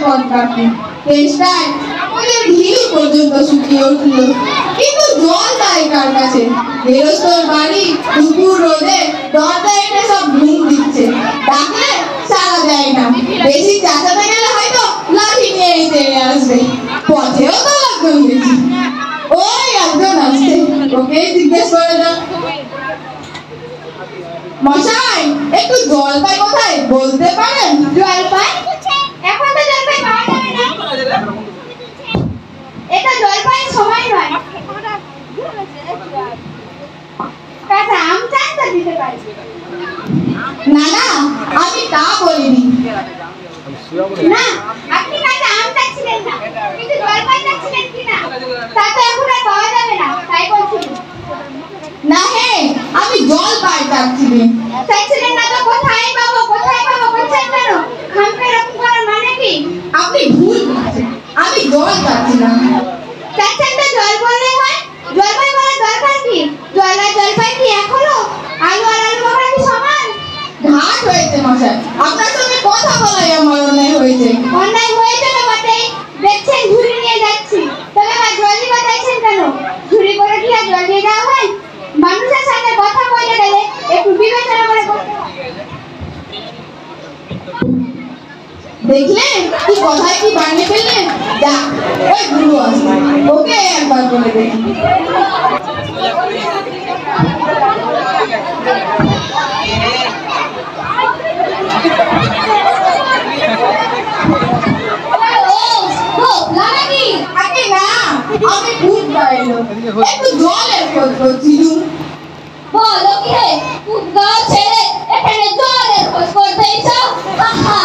পথ কাটতে। চেষ্টায় আমাদের ঢিল পর্যন্ত শুকিয়ে উঠল, কিন্তু জল তাই কার কাছে? গেরস্তর বাড়ি দুপুর রোদে দরজা এনে সব ঘুম দিচ্ছে, ডাকলে সাড়া দেয় না। বেশি চাচাতে গেলে হয়তো লাঠি নিয়ে তেড়ে আসবে। পথেও তো একজন দেখি, ওই একজন আসছে, ওকে জিজ্ঞেস করে দাও। মশাই, একটু জলপাই কোথায় বলতে পারেন? জলপাই? এখন তো জলপাই পাওয়া যাবে না, এটা জলপাইয়ের সময় নয়। কাঁচা আম চান তো দিতে পারি। না না, আমি তা বলিনি। না, আপনি কাঁচা আম চাচ্ছিলেন না, কিন্তু জলপাই চাচ্ছিলেন কিনা তা তো এখন আর পাওয়া যাবে না, তাই বলছিলেন। না হে, আমি জলপাই চাচ্ছিলেন। চাচ্ছিলেন না তো কোথায় পাবো বলছেন কেন? খামকে এরকম করার মানে কি? আপনি ভুল বলছেন, আমি জল চাচ্ছিলাম। চাচ্ছেন তো জল বললে হয়, জলপাই বলার দরকার কি? জল আর জলপাই কি এক হলো? আলু আর আলু বলা কি সমান? ঘাট হয়েছে মশাই, আপনার সঙ্গে কথা বলাই আমার অন্যায় হয়েছে। অন্যায় হয়েছে তো বটেই, দেখছেন ঝুড়ি নিয়ে যাচ্ছি, তবে আবার জলই বাজাইছেন কেন? ঝুড়ি করে কি আর জল নিয়ে যাওয়া হয়? মানুষের সাথে কথা বলে গেলে একটু বিবেচনা করে বলতে হয়। দেখলেন কি কথায় কি বানিয়ে ফেললেন? যাক, ওই গুরু আসবে, ওকে একবার বলে দেখি। আমি ভূত পাইলো, একটু জলের খোঁজ করছিলুম। বলো কি হে, উদ্গার ছেড়ে এখানে জলের খোঁজ করতে এসো? আহা,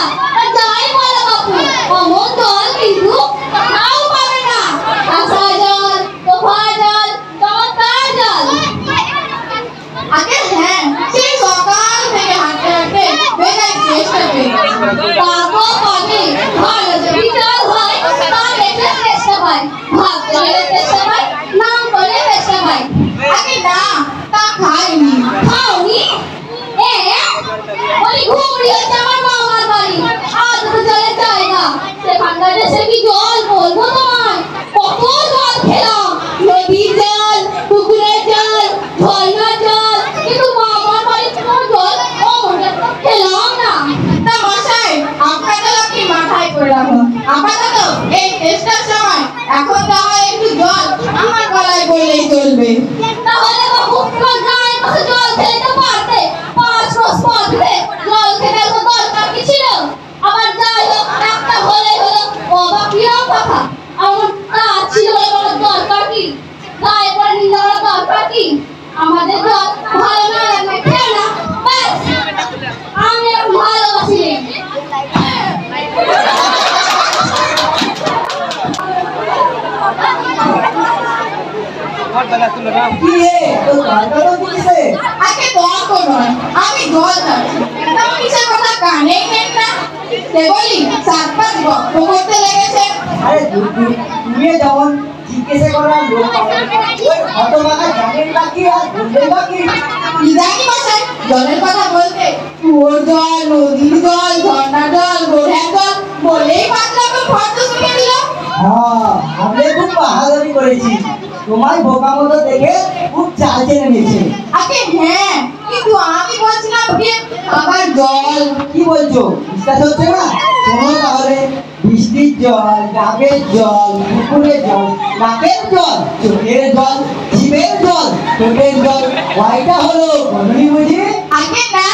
যাই বলো বাপু, অমন জল কিন্তু কোথাও পাবে না। কাঁচা জল, তোফা জল, চমৎকার জল। আগে হ্যাঁ, সেই সকাল থেকে হাঁটতে হাঁটতে বেলায় চেষ্টা পেয়েছি। পাবো পাবে, ভালো যদি জল হয় তা দেখলে চেষ্টা পাই, ভাবতে গেলে চেষ্টা পাই, নাম করে চেষ্টা পাই। আগে না, তা খাইনি। খাওনি? ওই ঘুমড়ি হচ্ছে আমার মামার বাড়ি, আদ্র জলের জায়গা, সেখানকার দেশে কি জল বলবো তোমায়? কত জল খেলাম, নদীর জল, পুকুরের জল, ঝর্ণার জল, কিন্তু মামার বাড়ির কোনো জল খেলাম না। তা মশাই, আপনার জল আপনি মাথায় করে রাখুন। আপাতত এই চেষ্টার সময় এখন তাহলে একটু জল আমার গলায় বললেই চলবে। তাহলে বাবু গায়ের কাছে জল খেলে তো পারতে, 5 রোজ পথে জল খেতে তো দরকার কি ছিল? আবার যাই হোক, একটা হলে হলো, বাবা কিরম কথা? আমার কাজ ছিল বলে দরকার কি? গায়ে পরে নিয়ে যাওয়ার দরকার কি? আমাদের জল ভালো না লাগলে খেয়ে না, ব্যাস। আমি ভালোবাসি। আগে তর্ক নয়, আমি জল চাচ্ছি, তা কিসের কথা কানেই নেন না? কেবলই 4-5 গপ্প করতে লেগেছে। আরে তুমি যেমন জিজ্ঞেস করার লোক হতভাগা জানেন বাকি আর বললেন বাকি। কি জানি মশাই, জলের কথা বলতে কুয়োর জল, নদীর জল, ঝর্ণার জল, গোড়ার জল বলেই 5 রকম শব্দ শুনে দিল। হ্যাঁ, আমি খুব বাহাদুরি করেছি, তোমার বোকা মতো দেখে খুব চাল চেনে নিয়েছে। আগে হ্যাঁ, কিন্তু আমি বলছিলাম যে আবার জল। কি বলছো, বিশ্বাস হচ্ছে না? শোনো তাহলে, বৃষ্টির জল, ডাবের জল, পুকুরের জল, নাকের জল, চোখের জল, জিভের জল, ঠোঁটের জল, কয়টা হলো বলনি বুঝি? আগে না,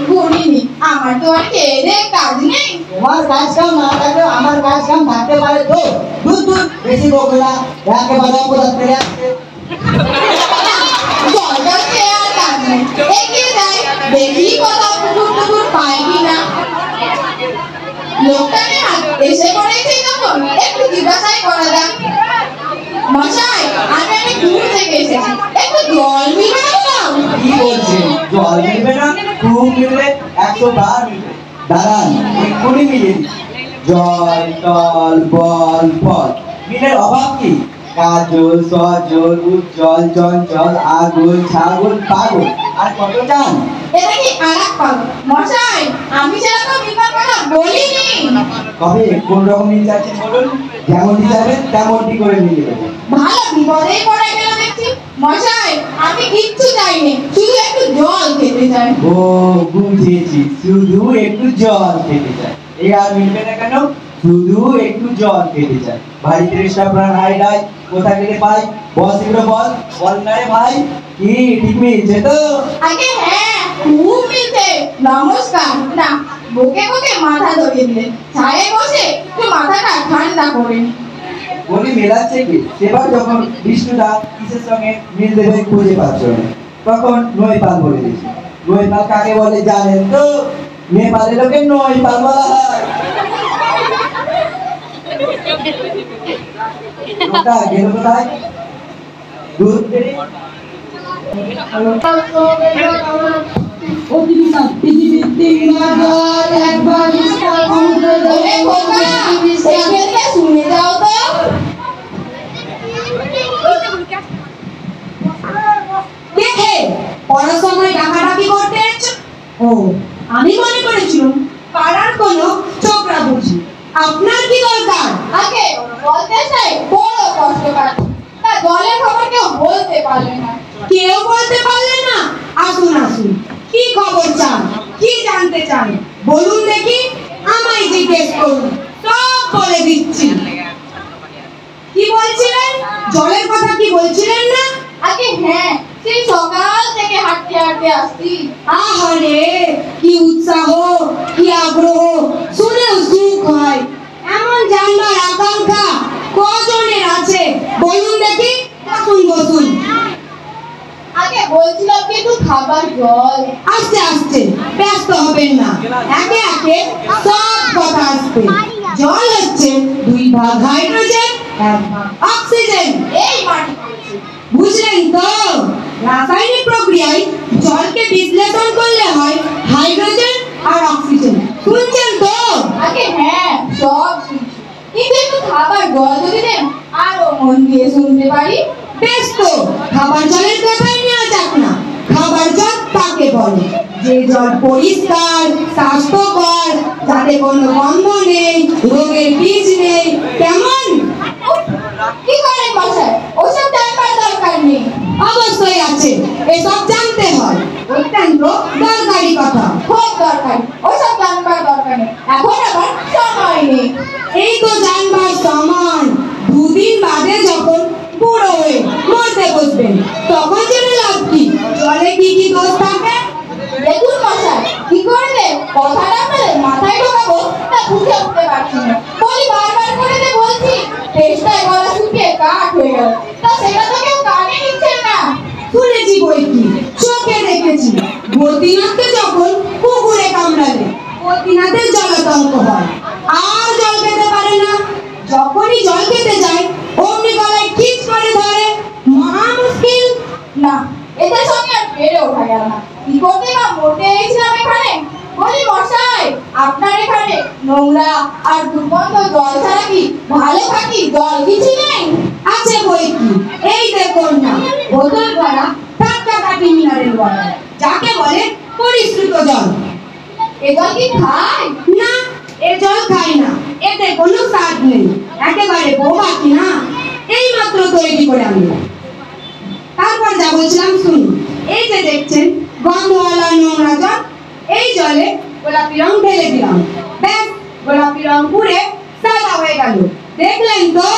গুনিনি, আমার তো আর খেয়ে কাজ নেই। তোমার কাজ কাম না থাকলেও আমার কাজ কাম থাকতে পারে তো। দূর দূর, বেশি বকো না, একেবারে অপরাধ করে আসছে। জলটা খেয়ে আর কাজ নেই, এগিয়ে যাই, দেখি কোথাও পুকুর টুকুর পাই কিনা। লোকটাকে এসে পড়েছি তখন একটু জিজ্ঞাসাই করা যাক। মশাই, আমি অনেক দূর থেকে এসেছি, একটু জল মিলবে না তো? কি বলছেন, জল মিলবে না? খুব মিলবে, 100 বার মিলবে। দাঁড়ান, এক্ষুনি মিলিয়ে দিচ্ছি। জল, টল, বল, ফল, মিলের অভাব কি? কাজল সজল উজ্জ্বল চঞ্চল আগুল ছাগল পাগল আর কত চান? এটা কি আলাপ পাগল মশাই? আমি সেরকম বিপদ কথা বলিনি। কবে কোন রকম নিয়ে যাচ্ছেন বলুন, যেমনটি যাবেন তেমনটি করে নিয়ে দেবো। ভালো বিপদেই পড়ে গেল দেখছি মশাই। আমি কিচ্ছু চাইনি, শুধু একটু জল খেতে চাই। ও বুঝেছি, শুধু একটু জল খেতে চাই। এই আর মিলবে না কেন? শুধু একটু জল খেতে চাই। ভাই তৃষ্ণা প্রাণ হাই ডাই কোথা থেকে পাই? বল এগুলো বল, বল না রে ভাই। কি ঠিক মিলছে তো? আগে হ্যাঁ, খুব মিলছে। নমস্কার। না, বুকে বুকে মাথা ধরিয়ে দিলে ছায়ে বসে একটু মাথাটা ঠান্ডা করে নি। বলি মেলাচ্ছে কি? সেবার যখন বিষ্ণুদা কিসের সঙ্গে মিল দেবে খুঁজে পাচ্ছ না, তখন নৈপাল বলে দিয়েছে। নৈপাল কাকে বলে জানেন তো? নেপালের লোকে নৈপাল বলা হয়। ওটা গেল কোথায়? দূর থেকে ওরে খোকা, সেখানটা শুনে যাও তো। দেখে পড়ার সময় ডাকাডাকি করতে এসেছো? ও, আমি মনে করেছিলাম পাড়ার কোনো ছোকরা বুঝি। আপনার কি দরকার? আগে বলতে চাই বড় কষ্ট পাচ্ছি, তা জলের খবর কেউ বলতে পারলে না। কেউ বলতে পারলে না? আসুন আসুন, কি খবর চান, কি জানতে চান বলুন দেখি। আমায় জিজ্ঞেস করুন, সব বলে দিচ্ছি। কি বলছিলেন? জলের কথা কি বলছিলেন না? আগে হ্যাঁ, সেই সকাল থেকে হাঁটতে হাঁটতে আসছি। আহারে, কি উৎসাহ, কি আগ্রহ, শুনেও সুখ হয়। এমন জানবার আকাঙ্ক্ষা কজনের আছে বলুন দেখি। বসুন বসুন। আগে বলছিলাম কিন্তু খাবার জল। আস্তে আস্তে, ব্যস্ত হবেন না, একে একে সব কথা আসবে। জল হচ্ছে 2 ভাগ হাইড্রোজেন 1 ভাগ অক্সিজেন। এই মাটি করছে। বুঝলেন তো? রাসায়নিক প্রক্রিয়ায় জলকে বিশ্লেষণ করলে হয় হাইড্রোজেন আর অক্সিজেন। শুনছেন তো? আগে হ্যাঁ, সব শুনছি, কিন্তু একটু খাবার জল যদি দেন আরো মন দিয়ে শুনতে পারি। বেশ তো, খাবার জলের কথাই নেওয়া যাক না। খাবার জল তাকে বলে যে জল পরিষ্কার, স্বাস্থ্যকর, যাতে কোনো গন্ধ নেই, রোগের বীজ নেই। কেমন? উফ, কি করেন মশাই? ওসব জানবার দরকার নেই। অবশ্যই আছে, এসব জানতে হয়, অত্যন্ত দরকারি কথা। খুব দরকারি, ওসব জানবার দরকার নেই। এখন আবার সময় নেই। এই তো জানবার সময়। 2 দিন বাদে যখন বুড়ো হয়ে মরতে বসবেন, তখন জেনে লাভ কি জলে কি কি দোষ থাকে? দেখুন মশাই, কি করবে কথাটা আপনাদের মাথায় ঢোকাবো তা বুঝে উঠতে পারছি না। বলি বারবার করে যে বলছি, চেষ্টায় গলা শুকিয়ে কাঠ হয়ে গেল, তা সেটা তো কেউ কানে নিচ্ছে না। শুনেছি বই কি, চোখে দেখেছি। বদ্রীনাথকে যখন কুকুরে কামড়ালে বদ্রীনাথের জলাতঙ্ক হয়, আর জল খেতে পারে না। যখনই জল খেতে যায় অমনি গলায় খিচ করে ধরে, মহা মুশকিল। না, এদের সঙ্গে আর পেরে ওঠা গেল না। কি করতে বা মরতে এসেছিলাম এখানে। বলি মশাই, আপনার এখানে নোংরা আর দুর্গন্ধ জল ছাড়া কি ভালো থাকি জল কিছু নেই? আছে বই কি, এই দেখুন না, বোতল ভরা টাটকা কাটি মিনারেল ওয়াটার, যাকে বলে পরিশ্রুত জল। এ জল কি খায়? না, এ জল খাই না, এতে কোনো স্বাদ নেই, একেবারে বোবা কি না, এই মাত্র তৈরি করে আনলাম। তারপর যা বলছিলাম শুনুন। এই যে দেখছেন গন্ধওয়ালা নোংরা জল, এই জলে গোলাপি রং ঢেলে দিলাম, ব্যাস গোলাপি রং পুড়ে সাদা হয়ে গেল। দেখলেন তো?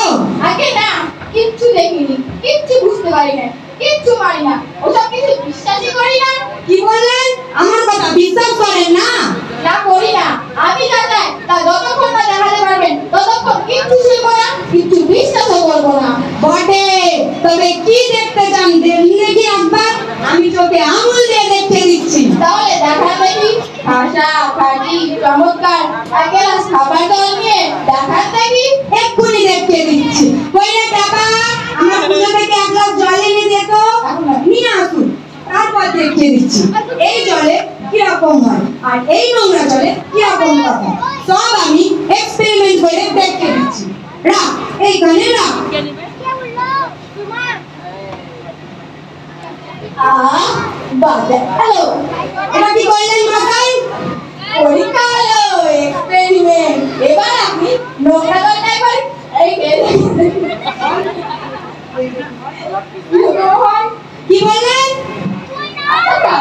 আগে না, কিচ্ছু দেখিনি, কিচ্ছু বুঝতে পারি না, কিচ্ছু পারি না, ওসব কিছু বিশ্বাসই করি না। কি বললেন? আমার কথা বিশ্বাস করেন না? না, করি না। আমি যা চাই তা যতক্ষণ না দেখাতে পারবেন ততক্ষণ কিচ্ছু শিখবো না, কিচ্ছু বিশ্বাসও করবো না। বটে, তবে কি দেখতে চান দেখি একবার, আমি চোখে আঙুল দিয়ে দেখতে দিচ্ছি। তাহলে দেখান দেখি, খাসা খাটি চমৎকার এক গ্লাস খাবার জল নিয়ে দেখান দেখি। এক্ষুনি দেখতে দিচ্ছি। কইলে টাকা আমার পুজো থেকে 1 গ্লাস জল এনে দে তো। নিয়ে আসুন, তারপর দেখতে দিচ্ছি এই জলে কিরকম হয় আর এই নোংরা জলে কিরকম কথা। সব আমি এক্সপেরিমেন্ট করে দেখতে দিচ্ছি। রাখ, এইখানে রাখ। বাজে হ্যালো এটা কি করলেন মশাই? পরীক্ষা হলো এক্সপেরিমেন্ট। এবার আপনি নোংরা জলটাই করেন। এই কি বললেন? আচ্ছা